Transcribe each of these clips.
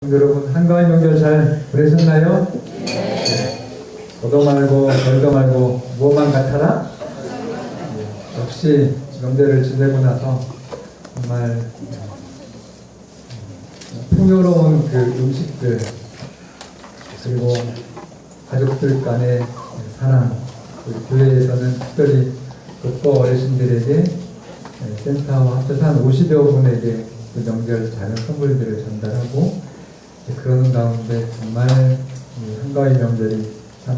여러분 한가위 명절 잘 보내셨나요? 네. 너도 말고 별도 말고 무엇만 같아라? 네. 역시 명절을 지내고 나서 정말 풍요로운 그 음식들 그리고 가족들 간의 사랑 그리고 교회에서는 특별히 독거 어르신들에게 센터와 합쳐서 한 50여 분에게 그 명절 작은 선물들을 전달하고 그러는 가운데 정말 한가위 명절이 참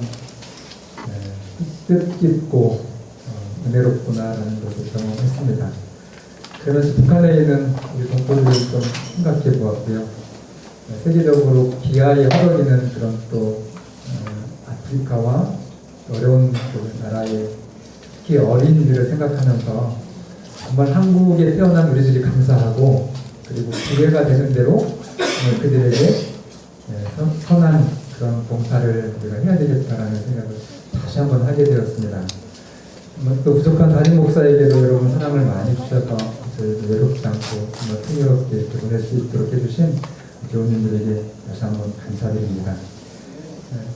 뜻깊고 은혜롭구나라는 것을 경험했습니다. 그러면서 북한에 있는 우리 동포들을 좀 생각해 보았고요. 세계적으로 기아에 허덕이는 그런 또 아프리카와 어려운 그 나라의 특히 어린이들을 생각하면서 정말 한국에 태어난 우리들이 감사하고 그리고 기회가 되는 대로 그들에게 선한 그런 봉사를 우리가 해야 되겠다라는 생각을 다시 한번 하게 되었습니다. 또 부족한 담임 목사에게도 여러분 사랑을 많이 주셔서 저희도 외롭지 않고 정말 풍요롭게 이렇게 보낼 수 있도록 해주신 교우님들에게 다시 한번 감사드립니다.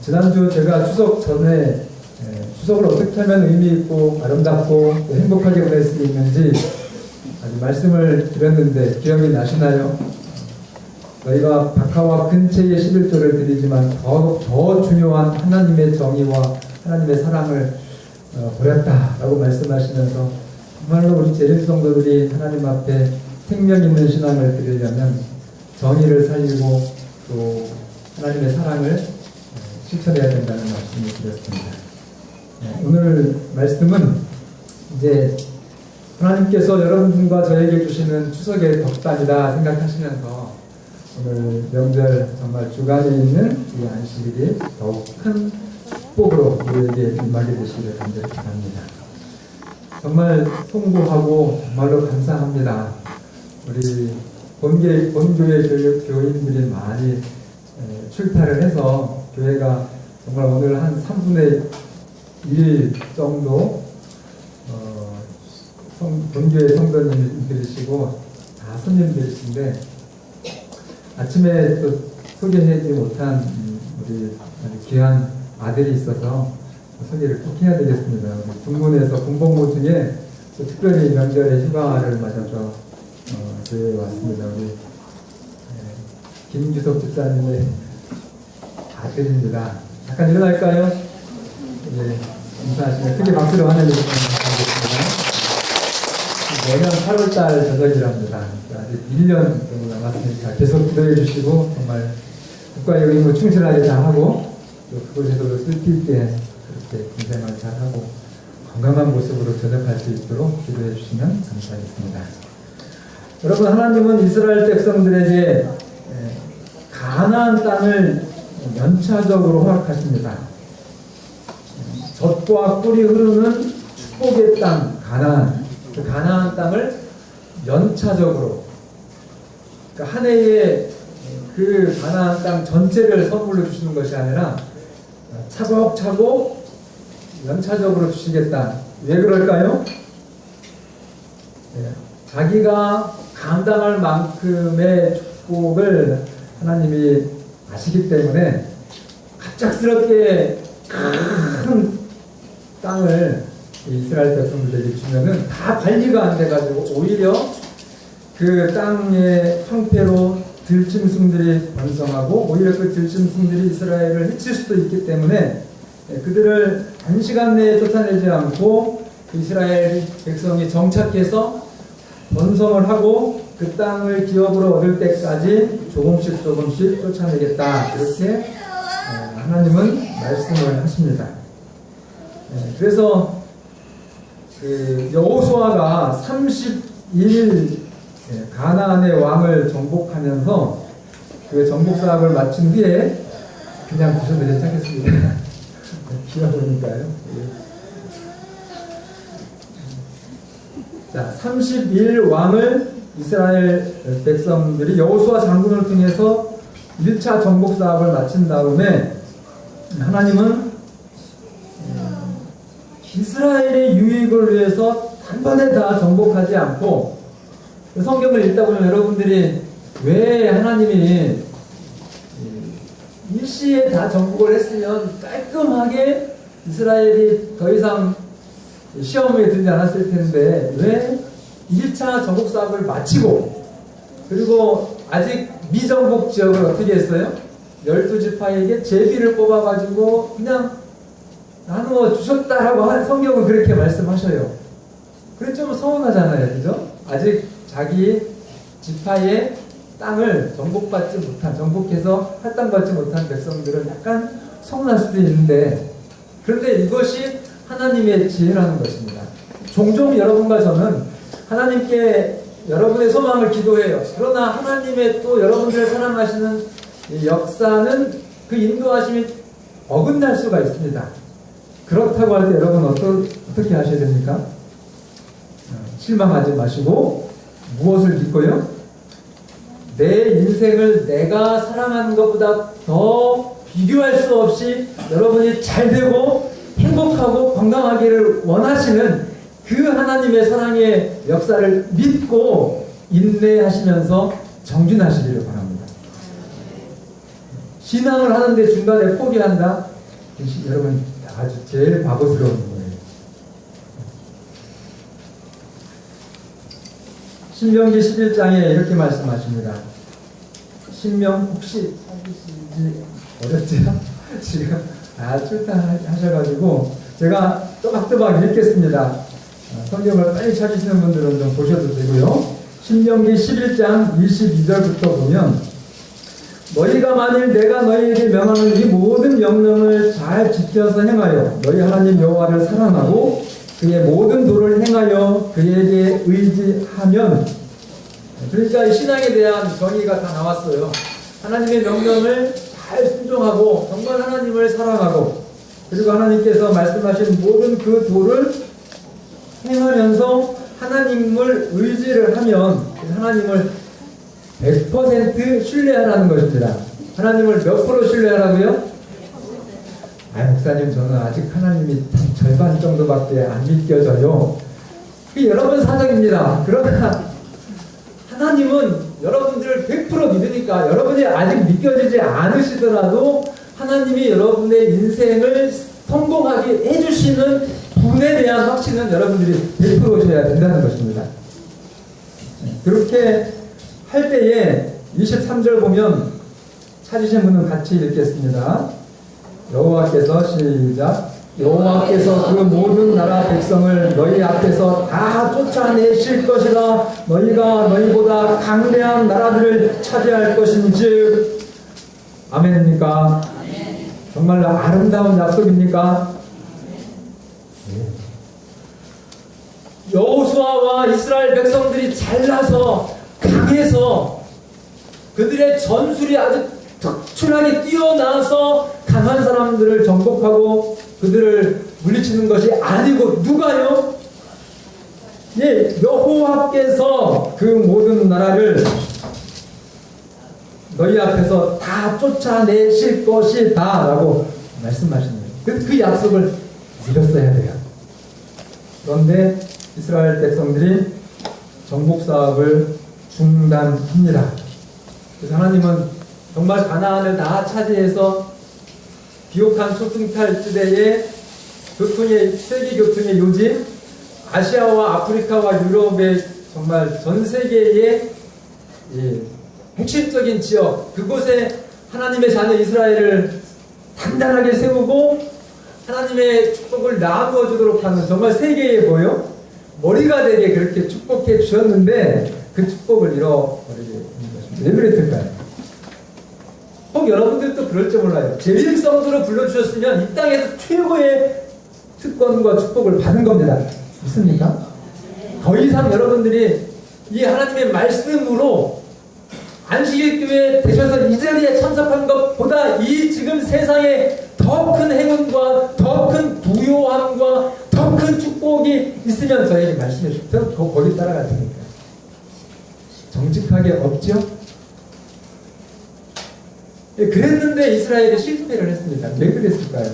지난주 제가 추석 전에 추석을 어떻게 하면 의미 있고 아름답고 행복하게 보낼 수 있는지 아주 말씀을 드렸는데 기억이 나시나요? 너희가 박하와 근체의 11조를 드리지만 더 중요한 하나님의 정의와 하나님의 사랑을 버렸다라고 말씀하시면서 정말로 우리 제일 성도들이 하나님 앞에 생명 있는 신앙을 드리려면 정의를 살리고 또 하나님의 사랑을 실천해야 된다는 말씀을 드렸습니다. 오늘 말씀은 이제 하나님께서 여러분과 저에게 주시는 추석의 덕담이다 생각하시면서 오늘 명절 정말 주간에 있는 이 안식일이 더욱 큰 축복으로 우리에게 임하게 되시기를 간절히 바랍니다. 정말 송구하고 정말로 감사합니다. 우리 본교회 교인들이 많이 출타를 해서 교회가 정말 오늘 한 3분의 1 정도 본교회 성도님들이시고 다 손님들이신데 아침에 또 소개하지 못한 우리 귀한 아들이 있어서 소개를 꼭 해야 되겠습니다. 군문에서 군복무 중에 또 특별히 명절에 휴가를 맞아서 저희 왔습니다. 우리 김규석 집사님의 아들입니다. 잠깐 일어날까요? 네, 인사하시면 크게 박수로 환영해 주시면 감사하겠습니다. 내년 8월달 저녁이랍니다. 아직 1년 정도 남았으니까 계속 기도해 주시고 정말 국가의 의무 충실하게 잘하고 또 그곳에서도 뜻깊게 그렇게 군생활 잘하고 건강한 모습으로 전역할 수 있도록 기도해 주시면 감사하겠습니다. 여러분, 하나님은 이스라엘 백성들에게 가나안 땅을 연차적으로 허락하십니다. 젖과 꿀이 흐르는 축복의 땅 가나안, 그 가나안 땅을 연차적으로, 그러니까 한 해에 그 가나안 땅 전체를 선물로 주시는 것이 아니라 차곡차곡 연차적으로 주시겠다. 왜 그럴까요? 자기가 감당할 만큼의 축복을 하나님이 아시기 때문에 갑작스럽게 큰 땅을 이스라엘 백성들에게 주면은 다 관리가 안 돼가지고 오히려 그 땅의 형태로 들짐승들이 번성하고 오히려 그 들짐승들이 이스라엘을 해칠 수도 있기 때문에 그들을 단시간 내에 쫓아내지 않고 이스라엘 백성이 정착해서 번성을 하고 그 땅을 기업으로 얻을 때까지 조금씩 쫓아내겠다, 이렇게 하나님은 말씀을 하십니다. 그래서 그 여호수아가 30일 가나안의 왕을 정복하면서 그 정복 사업을 마친 후에 그냥 드셔도 괜찮겠습니다. 귀여우니까요. 자, 30일 왕을 이스라엘 백성들이 여호수아 장군을 통해서 1차 정복 사업을 마친 다음에 하나님은 이스라엘의 유익을 위해서 단번에 다 정복하지 않고 성경을 읽다 보면 여러분들이 왜 하나님이 일시에 다 정복을 했으면 깔끔하게 이스라엘이 더 이상 시험에 들지 않았을 텐데 왜 1차 정복 사업을 마치고 그리고 아직 미정복 지역을 어떻게 했어요? 12지파에게 제비를 뽑아가지고 그냥 나누어 주셨다라고 성경은 그렇게 말씀하셔요. 그래 좀 서운하잖아요. 그죠? 아직 자기 지파의 땅을 정복받지 못한, 정복해서 할당받지 못한 백성들은 약간 서운할 수도 있는데 그런데 이것이 하나님의 지혜라는 것입니다. 종종 여러분과 저는 하나님께 여러분의 소망을 기도해요. 그러나 하나님의 또 여러분들을 사랑하시는 이 역사는 그 인도하심이 어긋날 수가 있습니다. 그렇다고 할 때 여러분 어떻게 하셔야 됩니까? 실망하지 마시고 무엇을 믿고요? 내 인생을 내가 사랑하는 것보다 더 비교할 수 없이 여러분이 잘되고 행복하고 건강하기를 원하시는 그 하나님의 사랑의 역사를 믿고 인내하시면서 정진하시기를 바랍니다. 신앙을 하는데 중간에 포기한다? 여러분 아주 제일 바보스러운 거예요. 신명기 11장에 이렇게 말씀하십니다. 신명 혹시 어렵죠? 지금 출타하셔가지고 제가 또박또박 읽겠습니다. 성경을 빨리 찾으시는 분들은 좀 보셔도 되고요. 신명기 11장 22절부터 보면 너희가 만일 내가 너희에게 명하는 이 모든 명령을 잘 지켜서 행하여 너희 하나님 여호와를 사랑하고 그의 모든 도를 행하여 그에게 의지하면, 그러니까 신앙에 대한 정의가 다 나왔어요. 하나님의 명령을 잘 순종하고 정말 하나님을 사랑하고 그리고 하나님께서 말씀하신 모든 그 도를 행하면서 하나님을 의지를 하면 하나님을 100% 신뢰하라는 것입니다. 하나님을 몇 프로 신뢰하라고요? 목사님 저는 아직 하나님이 절반 정도밖에 안 믿겨져요. 그게 여러분 사정입니다. 그러나 하나님은 여러분들을 100% 믿으니까 여러분이 아직 믿겨지지 않으시더라도 하나님이 여러분의 인생을 성공하게 해주시는 분에 대한 확신은 여러분들이 100%셔야 된다는 것입니다. 그렇게 할 때에 23절 보면 찾으신 분은 같이 읽겠습니다. 여호와께서 시작. 여호와께서 그 모든 나라 백성을 너희 앞에서 다 쫓아내실 것이라. 너희가 너희보다 강대한 나라들을 차지할 것인즉. 아멘입니까? 아멘. 정말로 아름다운 약속입니까? 여호수아와 이스라엘 백성들이 잘나서 강해서 그들의 전술이 아주 특출나게 뛰어나서 강한 사람들을 정복하고 그들을 물리치는 것이 아니고 누가요? 여호와께서 그 모든 나라를 너희 앞에서 다 쫓아내실 것이다 라고 말씀하시는 거예요. 그 약속을 믿었어야 돼요. 그런데 이스라엘 백성들이 정복 사업을 중단합니다. 그래서 하나님은 정말 가나안을 다 차지해서 비옥한 초승달지대에 세계 교통의 요즘, 아시아와 아프리카와 유럽의 정말 전 세계의 핵심적인 지역, 그곳에 하나님의 자녀 이스라엘을 단단하게 세우고 하나님의 축복을 나누어 주도록 하는 정말 세계에 머리가 되게 그렇게 축복해 주셨는데 그 축복을 잃어버리게 된 것입니다. 왜 그랬을까요? 혹 여러분들도 그럴지 몰라요. 재림성도로 불러주셨으면 이 땅에서 최고의 특권과 축복을 받은 겁니다. 믿습니까? 더 이상 여러분들이 이 하나님의 말씀으로 안식일교회 되셔서 이 자리에 참석한 것보다 이 지금 세상에 더 큰 행운과 더 큰 부요함과 더 큰 축복이 있으면 저에게 말씀해 주십시오. 거기 따라갈 테니까. 정직하게 없죠? 그랬는데 이스라엘이 실패를 했습니다. 왜 그랬을까요?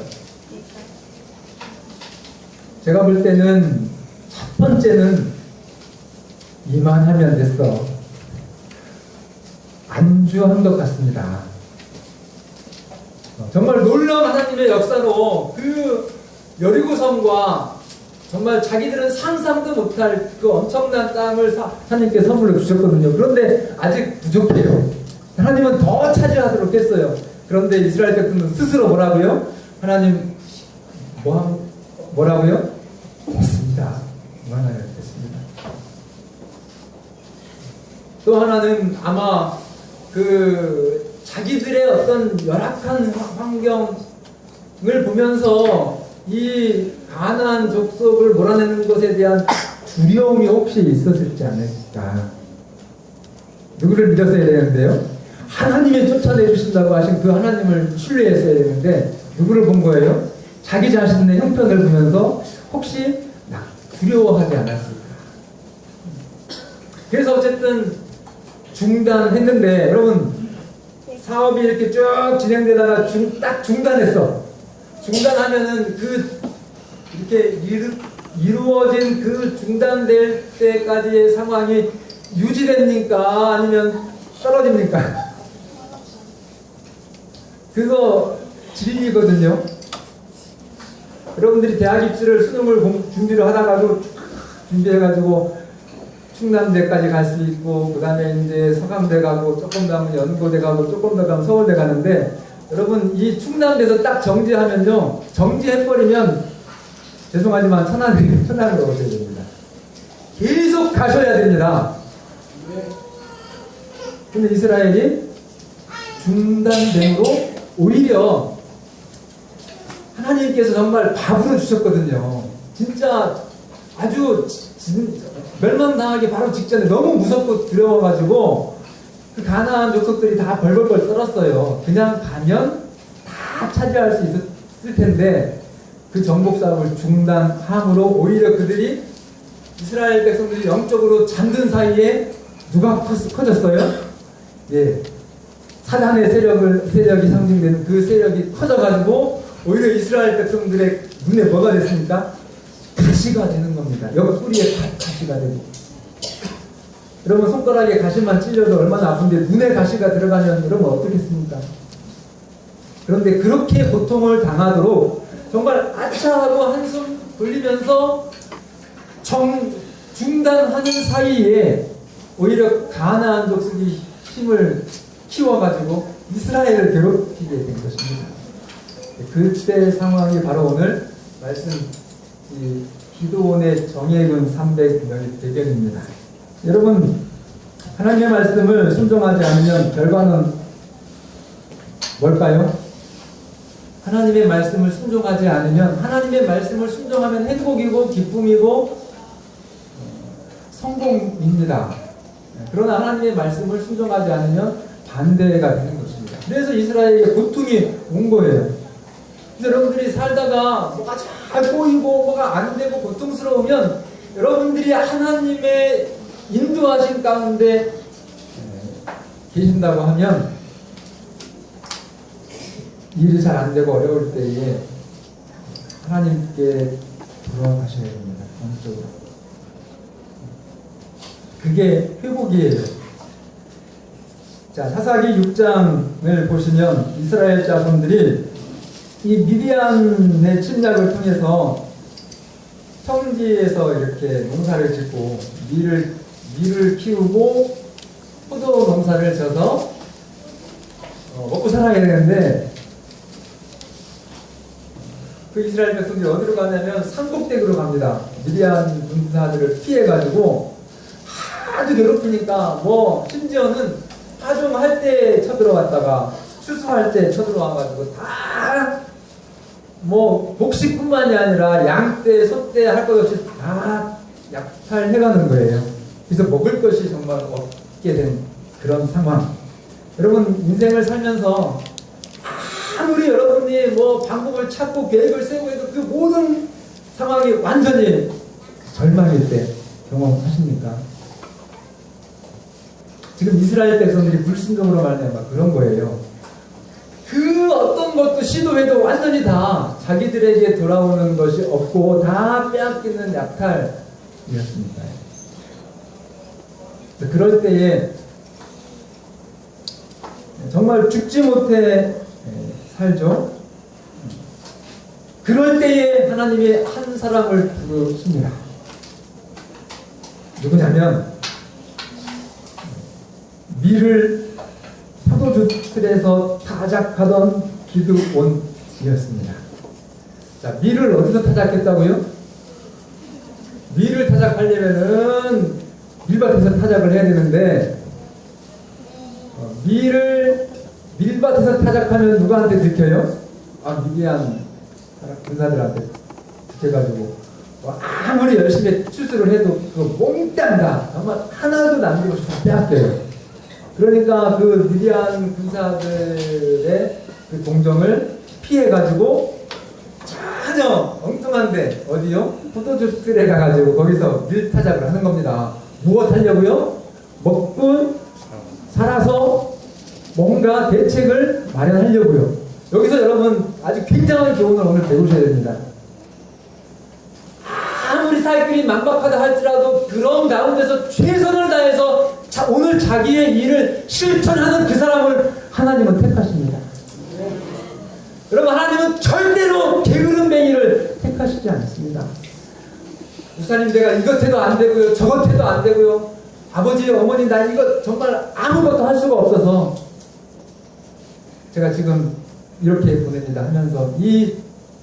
제가 볼 때는 첫 번째는 이만하면 됐어. 안주한 것 같습니다. 정말 놀라운 하나님의 역사로 그 여리고성과 정말 자기들은 상상도 못할 그 엄청난 땅을 하나님께 선물로 주셨거든요. 그런데 아직 부족해요. 하나님은 더 차지하도록 했어요. 그런데 이스라엘 백성은 스스로 뭐라고요? 하나님 뭐라고요? 됐습니다. 그만하여 됐습니다. 또 하나는 아마 그 자기들의 어떤 열악한 환경을 보면서 이 가나안 족속을 몰아내는 것에 대한 두려움이 혹시 있었을지 않을까. 누구를 믿었어야 되는데요? 하나님이 쫓아내 주신다고 하신 그 하나님을 신뢰했어야 되는데 누구를 본 거예요? 자기 자신의 형편을 보면서 혹시 두려워하지 않았을까. 그래서 어쨌든 중단했는데 여러분 사업이 이렇게 쭉 진행되다가 딱 중단했어. 중단하면은 이렇게 이루어진 그 중단될 때까지의 상황이 유지됩니까? 아니면 떨어집니까? 그거 진리거든요. 여러분들이 대학 입시를 수능을 준비를 하다가도 준비해가지고 충남대까지 갈 수 있고, 그 다음에 이제 서강대 가고, 조금 더 가면 연고대 가고, 조금 더 가면 서울대 가는데, 여러분, 이 충남대에서 딱 정지하면요, 정지해버리면, 죄송하지만 천안으로 오셔야 됩니다. 계속 가셔야 됩니다. 근데 이스라엘이 중단됨으로 오히려 하나님께서 정말 밥으로 주셨거든요. 진짜 아주 멸망당하기 바로 직전에 너무 무섭고 두려워가지고 그 가나안 족속들이 다 벌벌벌 떨었어요. 그냥 가면 다 차지할 수 있을 텐데 그 정복 사업을 중단함으로 오히려 그들이 이스라엘 백성들이 영적으로 잠든 사이에 누가 커졌어요? 예, 사단의 세력이 상징되는 그 세력이 커져가지고 오히려 이스라엘 백성들의 눈에 뭐가 됐습니까? 가시가 되는 겁니다. 여기 뿌리에 가시가 되고. 여러분 손가락에 가시만 찔려도 얼마나 아픈데 눈에 가시가 들어가면 여러분 어떻겠습니까? 그런데 그렇게 고통을 당하도록 정말 아차하고 한숨 돌리면서 중단하는 사이에 오히려 가나안 족속이 힘을 키워가지고 이스라엘을 괴롭히게 된 것입니다. 그때 상황이 바로 오늘 말씀 기드온의 정예군 300명의 배경입니다. 여러분 하나님의 말씀을 순종하지 않으면 결과는 뭘까요? 하나님의 말씀을 순종하지 않으면 하나님의 말씀을 순종하면 행복이고 기쁨이고 성공입니다. 그러나 하나님의 말씀을 순종하지 않으면 반대가 되는 것입니다. 그래서 이스라엘에게 고통이 온 거예요. 그래서 여러분들이 살다가 뭐가 잘 보이고 뭐가 안 되고 고통스러우면 여러분들이 하나님의 인도하신 가운데 계신다고 하면 일이 잘 안 되고 어려울 때에 하나님께 돌아가셔야 됩니다. 영적으로. 그게 회복이에요. 자, 사사기 6장을 보시면 이스라엘 자손들이 이 미디안의 침략을 통해서 평지에서 이렇게 농사를 짓고 밀을 키우고 포도 농사를 져서 먹고 살아야 되는데 그 이스라엘 백성들이 어디로 가냐면 산꼭대기로 갑니다. 미디안 군사들을 피해가지고 아주 괴롭히니까 심지어는 파종할 때 쳐들어왔다가 추수할 때 쳐들어와가지고 다 곡식뿐만이 아니라 양떼, 소떼 할 것 없이 다 약탈해가는 거예요. 그래서 먹을 것이 정말 없게 된 그런 상황. 여러분 인생을 살면서 아무리 여러분이 방법을 찾고 계획을 세우고 해도 그 모든 상황이 완전히 절망일 때 경험하십니까? 지금 이스라엘 백성들이 불순종으로 말미암아 그런 거예요. 그 어떤 것도 시도해도 완전히 다 자기들에게 돌아오는 것이 없고 다 빼앗기는 약탈이었습니다. 그럴 때에 정말 죽지 못해 살죠. 그럴 때에 하나님이 한 사람을 부르십니다. 누구냐면 밀을 포도주 틀에서 타작하던 기드온이었습니다. 자, 밀을 어디서 타작했다고요? 밀을 타작하려면은 밀밭에서 타작을 해야 되는데 밀을 밀밭에서 타작하면 누구한테 들켜요? 미디안 군사들한테 들켜가지고 아무리 열심히 추수를 해도 그거 몽땅 다 정말 하나도 남기고 다 빼앗겨요. 그러니까 그 미디안 군사들의 그 동정을 피해가지고 전혀 엉뚱한데 어디요? 포도주 틀에 가가지고 거기서 밀타작을 하는 겁니다. 무엇 하려고요? 먹고 살아서 뭔가 대책을 마련하려고요. 여기서 여러분 아주 굉장한 교훈을 오늘 배우셔야 됩니다. 아무리 살길이 만박하다 할지라도 그런 가운데서 최선을 다해서 오늘 자기의 일을 실천하는 그 사람을 하나님은 택하십니다. 여러분, 하나님은 절대로 게으름뱅이를 택하시지 않습니다. 목사님, 내가 이것 해도 안 되고요, 저것 해도 안 되고요, 아버지, 어머니, 나 이거 정말 아무것도 할 수가 없어서 제가 지금 이렇게 보냅니다 하면서 이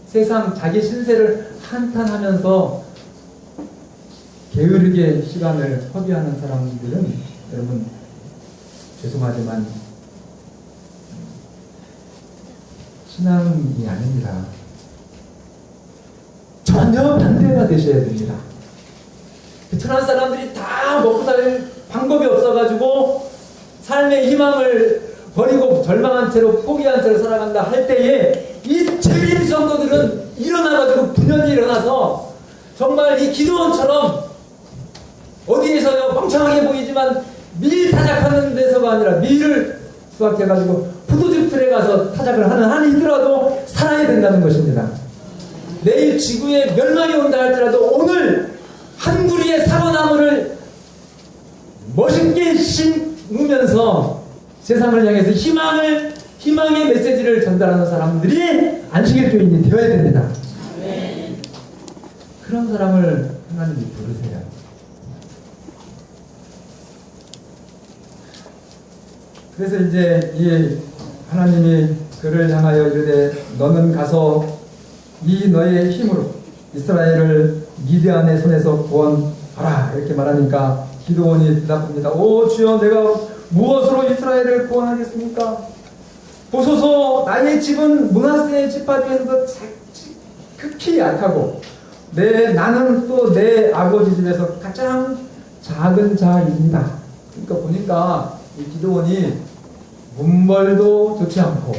세상 자기 신세를 한탄하면서 게으르게 시간을 허비하는 사람들은 여러분 죄송하지만 신앙이 아닙니다. 전혀 반대가 되셔야 됩니다. 베트남 사람들이 다 먹고 살 방법이 없어가지고 삶의 희망을 버리고 절망한 채로 포기한 채로 살아간다 할 때에 이 재림 성도들은 일어나가지고 분연히 일어나서 정말 이 기도원처럼 어디에서요 멍청하게 보이지만 밀 타작하는 데서가 아니라 밀을 수확해가지고 포도주 틀에 가서 타작을 하는 한이 있더라도 살아야 된다는 것입니다. 내일 지구에 멸망이 온다 할지라도 오늘 한 구리의 사과나무를 멋있게 심으면서 세상을 향해서 희망의 메시지를 전달하는 사람들이 안식일 교인이 되어야 됩니다. 그런 사람을 하나님이 부르세요. 그래서 이제 이 하나님이 그를 향하여 이르되 너는 가서 이 너의 힘으로 이스라엘을 미디안의 손에서 구원하라 이렇게 말하니까 기드온이 대답합니다. 오 주여, 내가 무엇으로 이스라엘을 구원하겠습니까? 보소서, 나의 집은 므낫세 지파 중에서도 극히 약하고 나는 또 내 아버지 집에서 가장 작은 자입니다. 그러니까 보니까 이 기드온이 문벌도 좋지 않고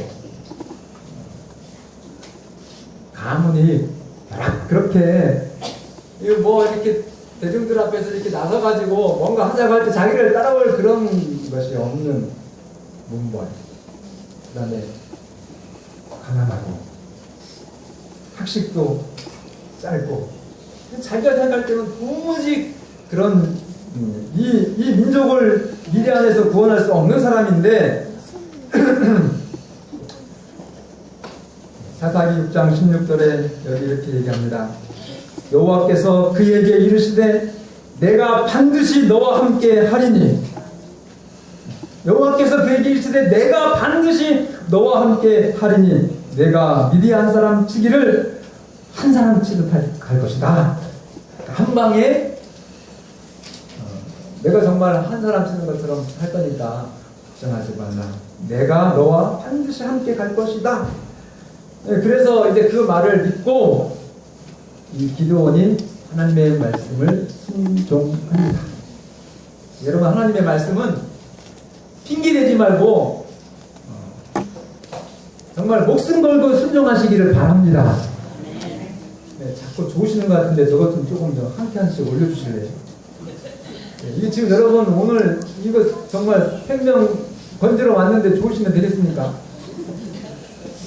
가문이 그렇게 뭐 이렇게 대중들 앞에서 이렇게 나서가지고 뭔가 하자고 할 때 자기를 따라올 그런 것이 없는 문벌, 그 다음에 가난하고 학식도 짧고 자기가 생각할 때는 도무지 그런 이 민족을 미디안에서 구원할 수 없는 사람인데 사사기 6장 16절에 여기 이렇게 얘기합니다. 여호와께서 그에게 이르시되 내가 반드시 너와 함께 하리니, 여호와께서 그에게 이르시되 내가 반드시 너와 함께 하리니 내가 미디안 사람 치기를 한 사람 취급할 것이다. 한 방에 내가 정말 한 사람 치는 것처럼 할 거니까 걱정하지 말라. 내가 너와 반드시 함께 갈 것이다. 그래서 이제 그 말을 믿고 이 기드온이 하나님의 말씀을 순종합니다. 여러분, 하나님의 말씀은 핑계대지 말고 정말 목숨 걸고 순종하시기를 바랍니다. 네, 자꾸 좋으시는 것 같은데 저것 좀 조금 더 한 칸씩 올려주실래요? 네, 이게 지금 여러분 오늘 이거 정말 생명 건지러 왔는데 좋으시면 되겠습니까?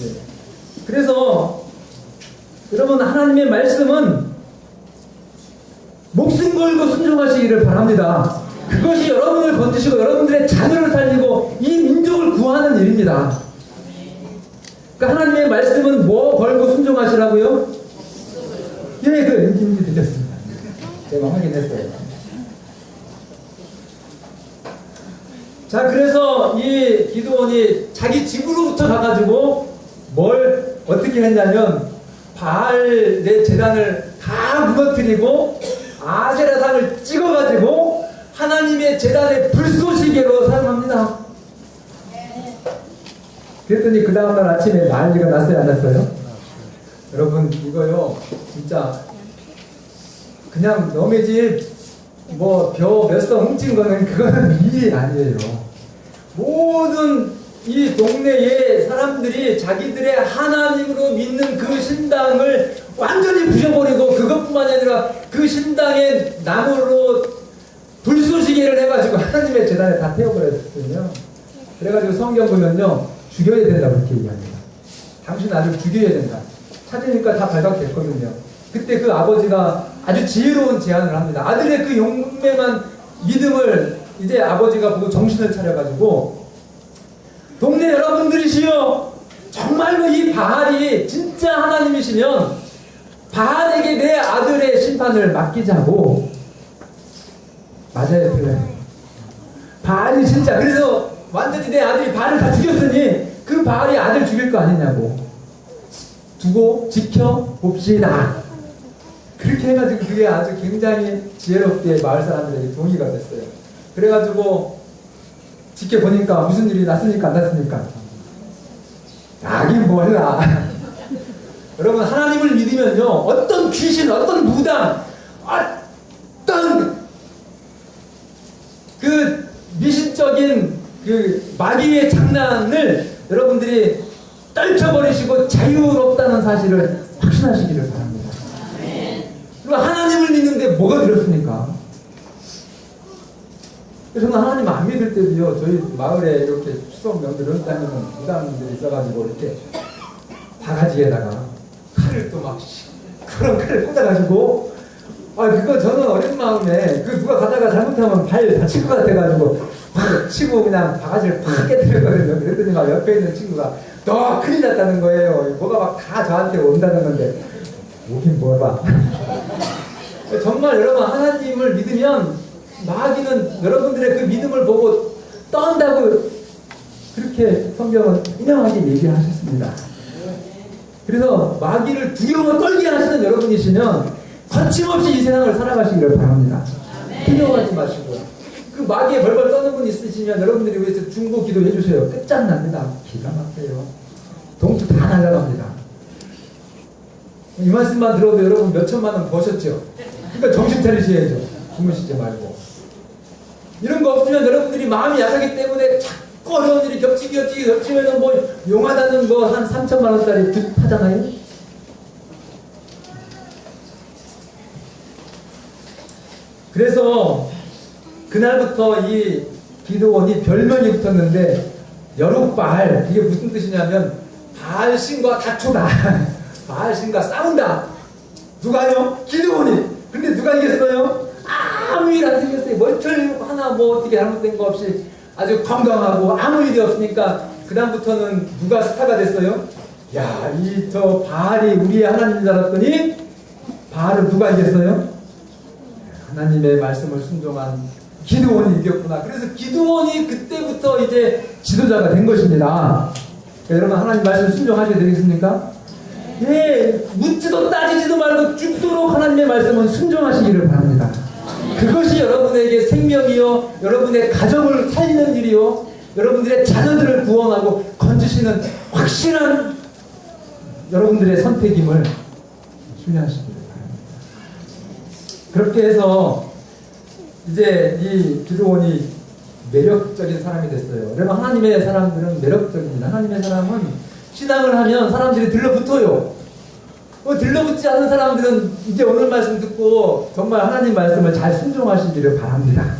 네. 그래서 여러분, 하나님의 말씀은 목숨 걸고 순종하시기를 바랍니다. 그것이 여러분을 건지시고 여러분들의 자녀를 살리고 이 민족을 구하는 일입니다. 그러니까 하나님의 말씀은 뭐 걸고 순종하시라고요? 예, 그 인지 드렸습니다. 제가 확인했어요. 자, 그래서 이 기드온이 자기 집으로부터 가가지고 뭘 어떻게 했냐면 바알의 제단을 다 무너뜨리고 아세라상을 찍어가지고 하나님의 제단의 불쏘시개로 사용합니다. 그랬더니 그 다음날 아침에 난리가 났어요, 안 났어요? 여러분, 이거요 진짜 그냥 너네 집 뭐 벼 몇 성 훔친 거는 그거는 일이 아니에요. 모든 이 동네의 사람들이 자기들의 하나님으로 믿는 그 신당을 완전히 부셔버리고, 그것뿐만이 아니라 그 신당의 나무로 불쏘시개를 해가지고 하나님의 제단에 다 태워버렸거든요. 그래가지고 성경 보면요, 죽여야 된다고 그렇게 얘기합니다. 당신 아들 죽여야 된다. 찾으니까 다 발각됐거든요. 그때 그 아버지가 아주 지혜로운 제안을 합니다. 아들의 그 용맹한 믿음을 이제 아버지가 보고 정신을 차려가지고, 동네 여러분들이시여, 정말로 이 바알이 진짜 하나님이시면 바알에게 내 아들의 심판을 맡기자고. 맞아요, 틀려요. 바알이 진짜, 그래서 완전히 내 아들이 바알을 다 죽였으니 그 바알이 아들 죽일 거 아니냐고. 두고 지켜봅시다. 그렇게 해가지고 그게 아주 굉장히 지혜롭게 마을 사람들에게 동의가 됐어요. 그래가지고 지켜보니까 무슨 일이 났습니까? 안 났습니까? 나긴 몰라. 여러분, 하나님을 믿으면요, 어떤 귀신, 어떤 무당, 어떤 그 미신적인 그 마귀의 장난을 여러분들이 떨쳐버리시고 자유롭다는 사실을 확신하시기를 바랍니다. 그리고 하나님을 믿는데 뭐가 들었습니까? 저는 하나님 안 믿을 때도요, 저희 마을에 이렇게 추석 명절을 따면 무당들이 있어가지고 이렇게 바가지에다가 칼을 또 막 그런 칼을 꽂아가지고, 그거 저는 어린 마음에 그 누가 가다가 잘못하면 발 다칠 것 같아가지고 치고 그냥 바가지를 팍 깨뜨렸거든요. 그랬더니 막 옆에 있는 친구가 너 큰일 났다는 거예요. 뭐가 막 다 저한테 온다는 건데, 오긴 뭐라. 정말 여러분, 하나님을 믿으면 마귀는 여러분들의 그 믿음을 보고 떤다고 그렇게 성경은 분명하게 얘기를 하셨습니다. 그래서 마귀를 두려워 떨게 하시는 여러분이시면 거침없이 이 세상을 살아가시기를 바랍니다. 두려워하지 마시고요. 그 마귀에 벌벌 떠는 분 있으시면 여러분들이 위해서 중보 기도해 주세요. 끝장납니다. 기가 막혀요. 동투 다 날아갑니다. 이 말씀만 들어도 여러분 몇 천만 원 버셨죠? 그러니까 정신 차리셔야죠. 주무시지 말고. 이런 거 없으면 여러분들이 마음이 약하기 때문에 자꾸 어려운 일이 겹치면 뭐 용하다는 거 한 3천만 원짜리 득 하잖아요. 그래서 그날부터 이 기드온이 별명이 붙었는데 여룻바알, 이게 무슨 뜻이냐면 바알 신과 다투다. 바알 신과 싸운다. 누가요? 기드온이. 근데 누가 이겼어요? 아무 일 안 생겼어요. 멀쩡히 하나 뭐 어떻게 잘못된 거 없이 아주 건강하고 아무 일이 없으니까 그 다음부터는 누가 스타가 됐어요? 야, 이 저 바알이 우리의 하나님인 줄 알았더니 바알은 누가 이겼어요? 하나님의 말씀을 순종한 기드온이 이겼구나. 그래서 기드온이 그때부터 이제 지도자가 된 것입니다. 여러분, 하나님 말씀 순종하셔야 되겠습니까? 예, 묻지도 따지지도 말고 죽도록 하나님의 말씀은 순종하시기를 바랍니다. 그것이 여러분에게 생명이요, 여러분의 가정을 살리는 일이요, 여러분들의 자녀들을 구원하고 건지시는 확실한 여러분들의 선택임을 신뢰하시기를 바랍니다. 그렇게 해서 이제 이 기드온이 매력적인 사람이 됐어요. 여러분, 하나님의 사람들은 매력적입니다. 하나님의 사람은 신앙을 하면 사람들이 들러붙어요. 들러붙지 않는 사람들은 이제 오늘 말씀 듣고 정말 하나님 말씀을 잘 순종하시기를 바랍니다.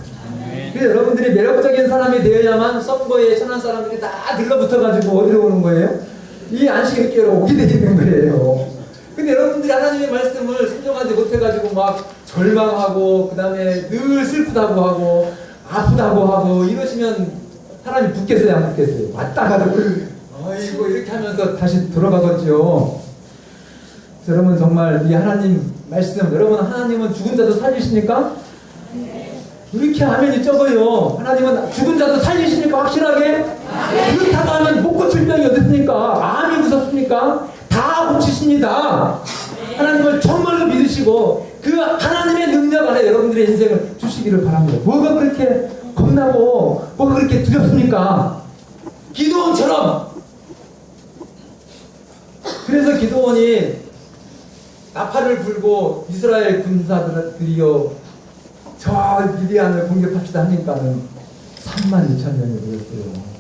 그래서 여러분들이 매력적인 사람이 되어야만 선거에 천한 사람들이 다 들러붙어가지고 어디로 오는 거예요? 이 안식일 교회로 오게 되는 거예요. 근데 여러분들이 하나님의 말씀을 순종하지 못해가지고 막 절망하고 그 다음에 늘 슬프다고 하고 아프다고 하고 이러시면 사람이 붙겠어요, 안 붙겠어요? 왔다 가도 어이구 이렇게 하면서 다시 돌아가겠죠. 여러분 정말 이 하나님 말씀, 여러분 하나님은 죽은 자도 살리십니까? 이렇게 아멘이 적어요. 하나님은 죽은 자도 살리십니까? 확실하게? 그렇다고 하면 못 고칠 병이 어디 있습니까? 암이 무섭습니까? 다 고치십니다. 하나님을 정말로 믿으시고 그 하나님의 능력 안에 여러분들의 인생을 주시기를 바랍니다. 뭐가 그렇게 겁나고 뭐가 그렇게 두렵습니까? 기도원처럼. 그래서 기도원이 나팔을 불고 이스라엘 군사들이여 저 미디안을 공격합시다 하니까는 32,000명이 모였어요.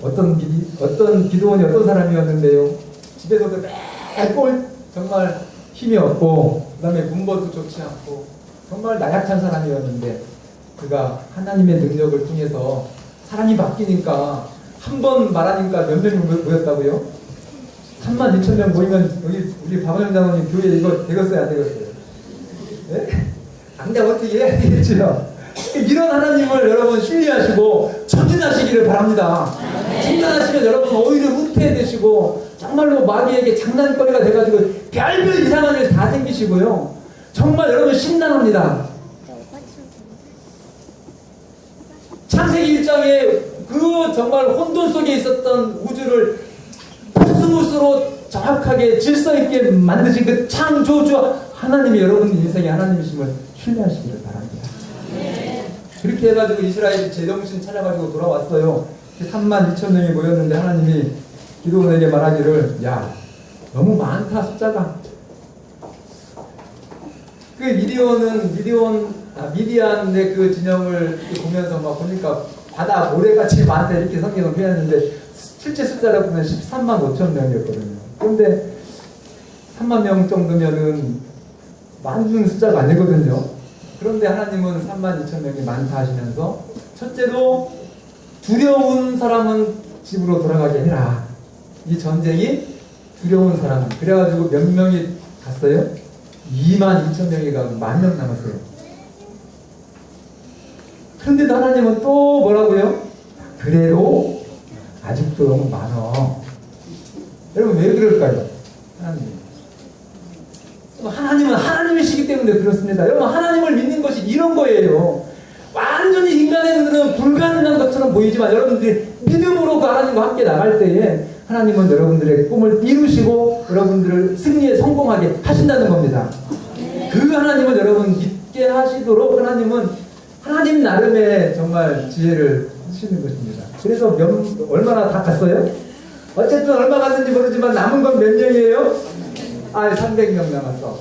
어떤 기도원이 어떤 사람이었는데요. 집에서도 매일 정말 힘이 없고 그 다음에 군번도 좋지 않고 정말 나약한 사람이었는데 그가 하나님의 능력을 통해서 사람이 바뀌니까 한 번 말하니까 몇 명이 모였다고요? 32,000명 모이면 여기 우리 박원영 장로님 교회 이거 되겠어요 안 되겠어요? 네? 안 되면 어떻게 해야 되겠죠? 이런 하나님을 여러분 신뢰하시고 전진하시기를 바랍니다. 중단하시면 여러분 오히려 후퇴되시고 정말로 마귀에게 장난거리가 돼가지고 별별 이상한 일 다 생기시고요. 정말 여러분 심란합니다. 창세기 1장에 그 정말 혼돈 속에 있었던 우주를 코스모스로 정확하게 질서 있게 만드신 그 창조주 하나님이 여러분 인생의 하나님이심을 신뢰하시기를 바랍니다. 그렇게 해가지고 이스라엘이 제정신 찾아가지고 돌아왔어요. 32,000명이 모였는데 하나님이 기도원에게 말하기를 야 너무 많다 숫자가. 그 미디안의 그 진영을 보면서 막 보니까 바다 모래같이 많다 이렇게 성경을 표현했는데 실제 숫자로 보면 135,000명이었거든요. 그런데 3만 명 정도면은 많은 숫자가 아니거든요. 그런데 하나님은 32,000명이 많다 하시면서 첫째로 두려운 사람은 집으로 돌아가게 해라. 이 전쟁이 두려운 사람은 그래가지고 몇 명이 갔어요? 22,000명이 가고 10,000명 남았어요. 그런데도 하나님은 또 뭐라고요? 그래도 아직도 너무 많아. 여러분 왜 그럴까요? 하나님은 하나님이시기 때문에 그렇습니다. 여러분 하나님을 믿는 것이 이런 거예요. 완전히 인간의 눈으로는 불가능한 것처럼 보이지만 여러분들이 믿음으로 그 하나님과 함께 나갈 때에 하나님은 여러분들의 꿈을 이루시고 여러분들을 승리에 성공하게 하신다는 겁니다. 그 하나님은 여러분 믿게 하시도록 하나님 나름의 정말 지혜를 주시는 것입니다. 그래서 얼마나 다 갔어요? 어쨌든 얼마 갔는지 모르지만 남은 건 몇 명이에요? 300명 남았어.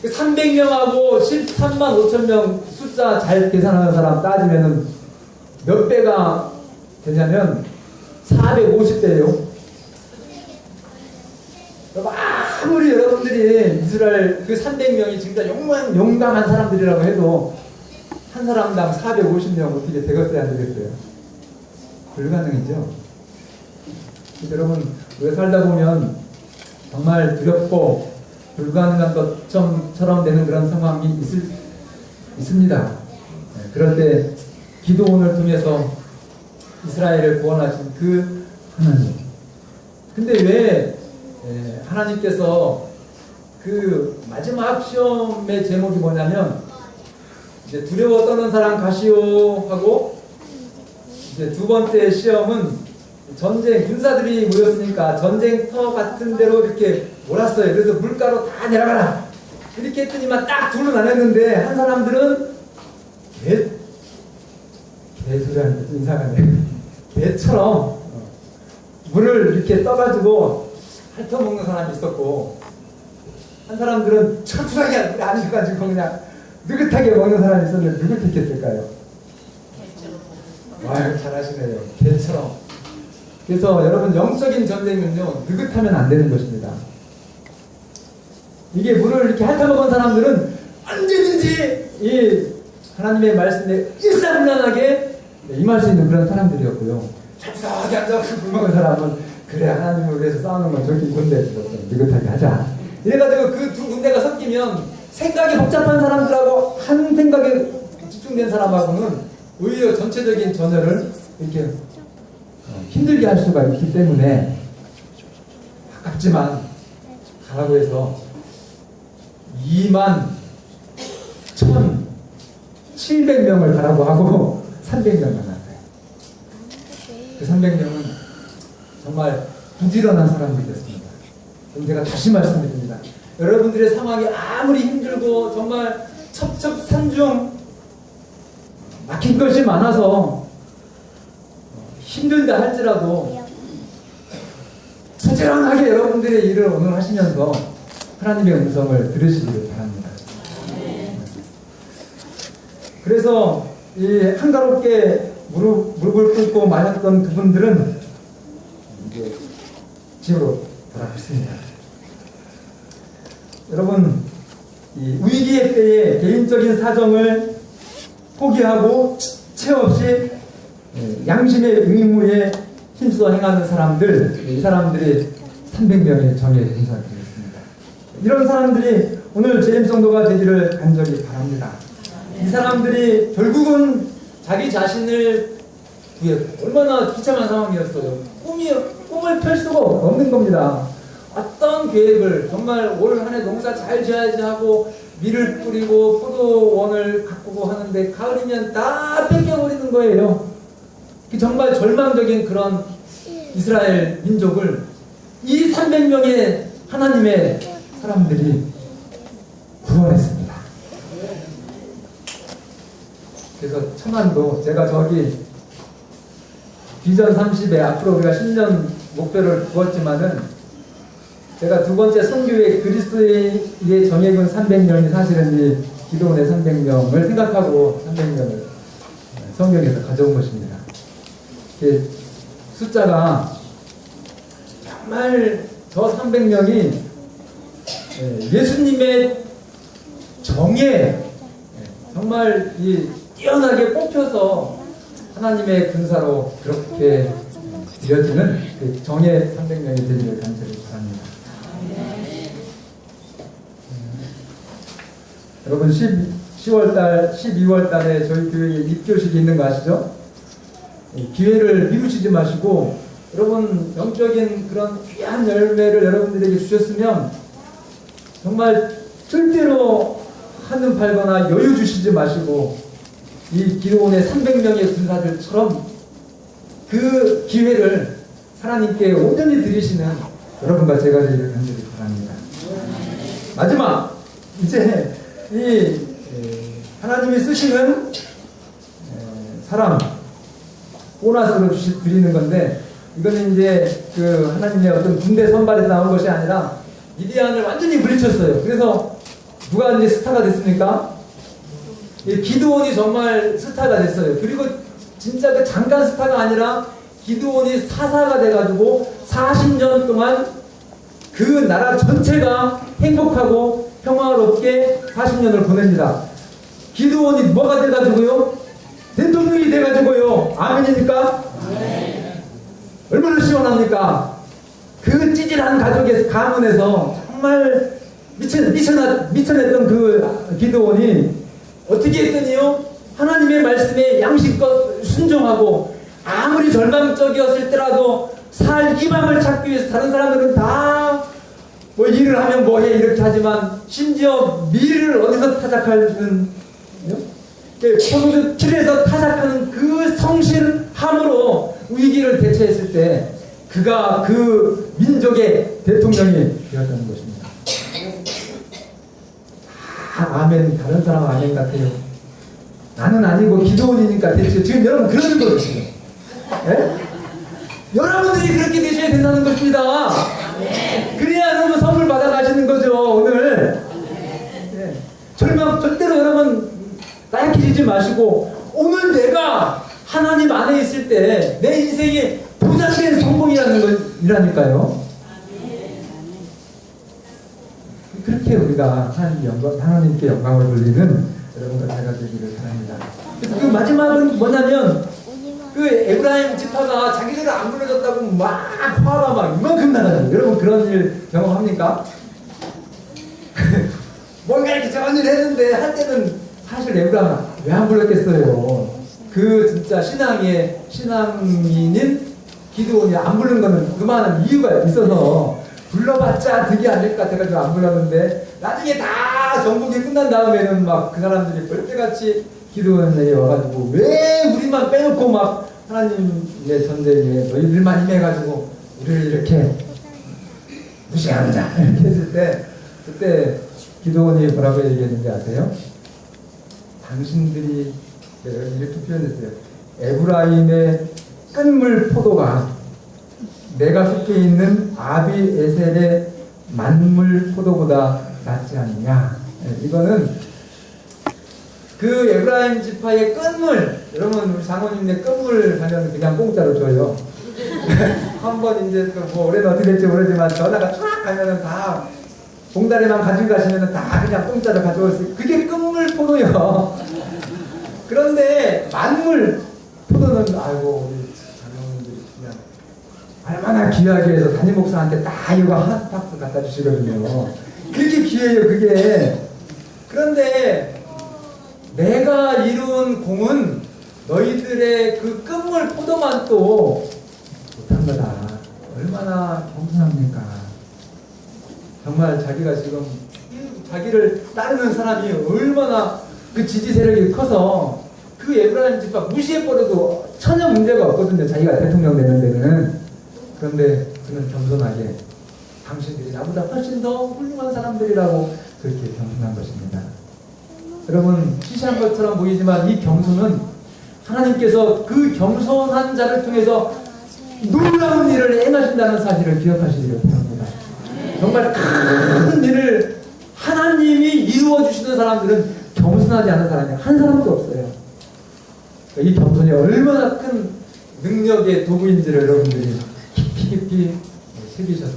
그 300명하고 135,000명 숫자 잘 계산하는 사람 따지면은 몇 배가 되냐면 450배예요. 아무리 여러분들이 이스라엘 그 300명이 진짜 용감한 사람들이라고 해도 한 사람당 450명 어떻게 되겠어야 안 되겠어요? 불가능이죠. 여러분 우리가 살다 보면 정말 두렵고 불가능한 것처럼 되는 그런 상황이 있습니다. 그럴 때 기도원을 통해서 이스라엘을 구원하신 그 하나님. 근데 왜 하나님께서 그 마지막 시험의 제목이 뭐냐면 이제 두려워 떠는 사람 가시오 하고 이제 두 번째 시험은 전쟁, 군사들이 모였으니까 전쟁터 같은 데로 이렇게 몰았어요. 그래서 물가로 다 내려가라. 이렇게 했더니만 딱 둘로 나눴는데 한 사람들은 개소리 하는 게 이상하네. 개처럼 물을 이렇게 떠가지고 핥아먹는 사람이 있었고 한 사람들은 철푸하게 안 해가지고 그냥 느긋하게 먹는 사람이 있었는데 누굴 택했을까요? 와, 잘하시네요. 개처럼. 그래서 여러분 영적인 전쟁은요 느긋하면 안 되는 것입니다. 이게 물을 이렇게 핥아먹은 사람들은 언제든지 이 하나님의 말씀에 일사불란하게 임할 수 있는 그런 사람들이었고요. 착하게 앉아서 물 먹은 사람은 그래 하나님을 위해서 싸우는 건 저기 군대 느긋하게 하자. 이래가지고 그 두 군대가 섞이면 생각이 복잡한 사람들하고 한 생각에 집중된 사람하고는 오히려 전체적인 전열을 이렇게 힘들게 할 수가 있기 때문에 아깝지만 가라고 해서 21,700명을 가라고 하고 300명을 나왔어요. 그 300명은 정말 부지런한 사람들이었습니다. 제가 다시 말씀드립니다. 여러분들의 상황이 아무리 힘들고 정말 첩첩산중 막힌 것이 많아서 힘들다 할지라도 부지런하게 여러분들의 일을 오늘 하시면서 하나님의 음성을 들으시기를 바랍니다. 그래서 이 한가롭게 무릎을 꿇고 말했던 그분들은 이제 집으로 돌아갔습니다. 여러분, 이 위기의 때에 개인적인 사정을 포기하고 채 없이 양심의 의무에 힘써 행하는 사람들, 이 사람들이 300명의 정예의 행사가 되겠습니다. 이런 사람들이 오늘 재림성도가 되기를 간절히 바랍니다. 이 사람들이 결국은 자기 자신을 위해 얼마나 비참한 상황이었어요. 꿈을 펼 수가 없는 겁니다. 어떤 계획을 정말 올 한 해 농사 잘 지어야지 하고 밀을 뿌리고 포도원을 가꾸고 하는데 가을이면 다 뺏겨버리는 거예요. 정말 절망적인 그런 이스라엘 민족을 이 300명의 하나님의 사람들이 구원했습니다. 그래서 천안도 제가 저기 비전 30에 앞으로 우리가 10년 목표를 두었지만은 제가 두 번째 선교회 그리스도의 정예군 300명이 사실은 이 기도원의 300명을 생각하고 300명을 성경에서 가져온 것입니다. 숫자가 정말 저 300명이 예수님의 정예 정말 이 뛰어나게 뽑혀서 하나님의 군사로 그렇게 이어지는 그 정예 300명이 되기를 간절히 바랍니다. 여러분 10월달, 12월달에 저희 교회에 입교식이 있는 거 아시죠? 기회를 미루시지 마시고 여러분 영적인 그런 귀한 열매를 여러분들에게 주셨으면 정말 절대로 한눈 팔거나 여유 주시지 마시고 이 기도원의 300명의 군사들처럼 그 기회를 하나님께 온전히 드리시는 여러분과 제가 되기를 간절히 바랍니다. 마지막 이제 이 하나님이 쓰시는 사람 보너스로 드리는 건데 이거는 이제 그 하나님의 어떤 군대 선발에서 나온 것이 아니라 미디안을 완전히 물리쳤어요. 그래서 누가 이제 스타가 됐습니까? 기드온이 정말 스타가 됐어요. 그리고 진짜 그 잠깐 스타가 아니라 기드온이 사사가 돼가지고 40년 동안 그 나라 전체가 행복하고 평화롭게 40년을 보냅니다. 기드온이 뭐가 돼가지고요? 대통령이 돼가지고요. 아멘입니까? 네. 얼마나 시원합니까? 그 찌질한 가족의 가문에서 정말 미쳐냈던 그 기드온이 어떻게 했더니요? 하나님의 말씀에 양심껏 순종하고 아무리 절망적이었을 때라도 살 희망을 찾기 위해서 다른 사람들은 다 뭐 일을 하면 뭐해 이렇게 하지만 심지어 밀을 어디서 타작하는 포도주 길에서 타작하는 그 성실함으로 위기를 대처했을 때 그가 그 민족의 대통령이 되었다는 것입니다. 아멘. 다른 사람 아멘 같아요. 나는 아니고 기도원이니까 대체 지금 여러분 그러는 거죠 지금. 예? 여러분들이 그렇게 되셔야 된다는 것입니다. 그래야 여러분 선물 받아가시는 거죠 오늘. 예. 절대로 여러분 나약해지지 마시고 오늘 내가 하나님 안에 있을 때 내 인생이 보장된 성공이라는 거라니까요. 그렇게 우리가 하나님께 영광을 돌리는 여러분과 제가 되기를 바랍니다. 그 마지막은 뭐냐면 그 에브라임 지파가 자기들을 안 불러줬다고 막 화가 막 이만큼 나가요. 여러분 그런 일 경험합니까? 뭔가 이렇게 저런 일 했는데 할 때는 사실 에브라임 왜 안 불렀겠어요? 그 진짜 신앙인인 기도원이 안 부른 거는 그만한 이유가 있어서 불러봤자 득이 안 될 것 같아가지고 안 불렀는데 나중에 다 전국이 끝난 다음에는 막 그 사람들이 벌떼같이 기도원에 와가지고 왜 우리만 빼놓고 막 하나님의 전쟁에 너희들만 임해가지고 우리를 이렇게 무시하느냐 이렇게 했을 때 그때 기도원이 뭐라고 얘기했는지 아세요? 당신들이 이렇게 표현했어요. 에브라임의 끈물 포도가 내가 속해 있는 아비에셀의 만물 포도보다 낫지 않느냐. 이거는 그 에브라임 지파의 끈물, 여러분 우리 장모님네 끈물 가면 그냥 공짜로 줘요. 한번 이제 뭐 올해는 어떻게 될지 모르지만 전화가 쫙 가면은 다 봉다리만 가지고 가시면은 다 그냥 공짜로 가져올 수 있어요. 그게 끈물 포도요. 그런데 만물 포도는 아이고 우리 장모님들이 그냥 얼마나 귀하게 해서 담임 목사한테 다 이거 한 박스 갖다 주시거든요. 그렇게 귀해요 그게. 그런데 내가 이룬 공은 너희들의 그 끝물 포도만 또 못한 거다. 얼마나 겸손합니까? 정말 자기가 지금 자기를 따르는 사람이 얼마나 그 지지 세력이 커서 그 에브라임 지파 무시해버려도 전혀 문제가 없거든요. 자기가 대통령 되는 데는. 그런데 그는 겸손하게 당신들이 나보다 훨씬 더 훌륭한 사람들이라고 그렇게 겸손한 것입니다. 여러분 시시한 것처럼 보이지만 이 겸손은 하나님께서 그 겸손한 자를 통해서 놀라운 일을 행하신다는 사실을 기억하시기를 바랍니다. 정말 큰 일을 하나님이 이루어주시는 사람들은 겸손하지 않은 사람이 한 사람도 없어요. 이 겸손이 얼마나 큰 능력의 도구인지를 여러분들이 깊이 새기셔서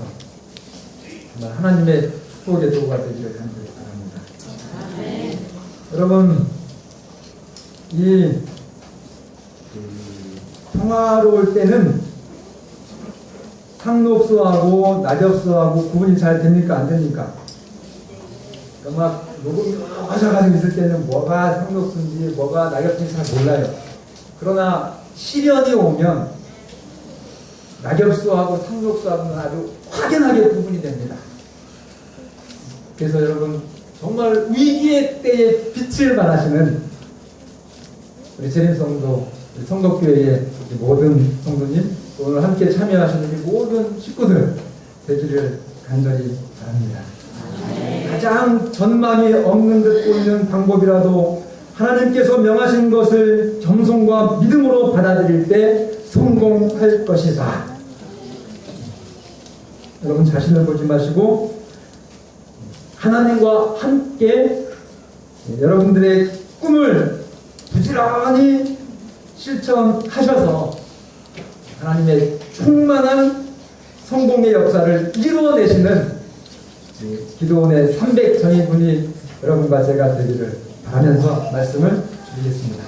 정말 하나님의 축복의 도구가 되기를 간절히 바랍니다. 여러분 이 평화로울 때는 상록수하고 낙엽수하고 구분이 잘 됩니까? 안 됩니까? 막 녹음이 하셔가지고 있을 때는 뭐가 상록수인지 뭐가 낙엽수인지 잘 몰라요. 그러나 시련이 오면 낙엽수하고 상록수하고는 아주 확연하게 구분이 됩니다. 그래서 여러분 정말 위기의 때에 빛을 발하시는 우리 재림성도 성덕교회의 모든 성도님 오늘 함께 참여하시는 모든 식구들 되기를 간절히 바랍니다. 가장 전망이 없는 듯 보이는 방법이라도 하나님께서 명하신 것을 겸손과 믿음으로 받아들일 때 성공할 것이다. 여러분 자신을 보지 마시고 하나님과 함께 여러분들의 꿈을 부지런히 실천하셔서 하나님의 충만한 성공의 역사를 이루어내시는 기도원의 300 전인분이 여러분과 제가 되기를 바라면서 말씀을 드리겠습니다.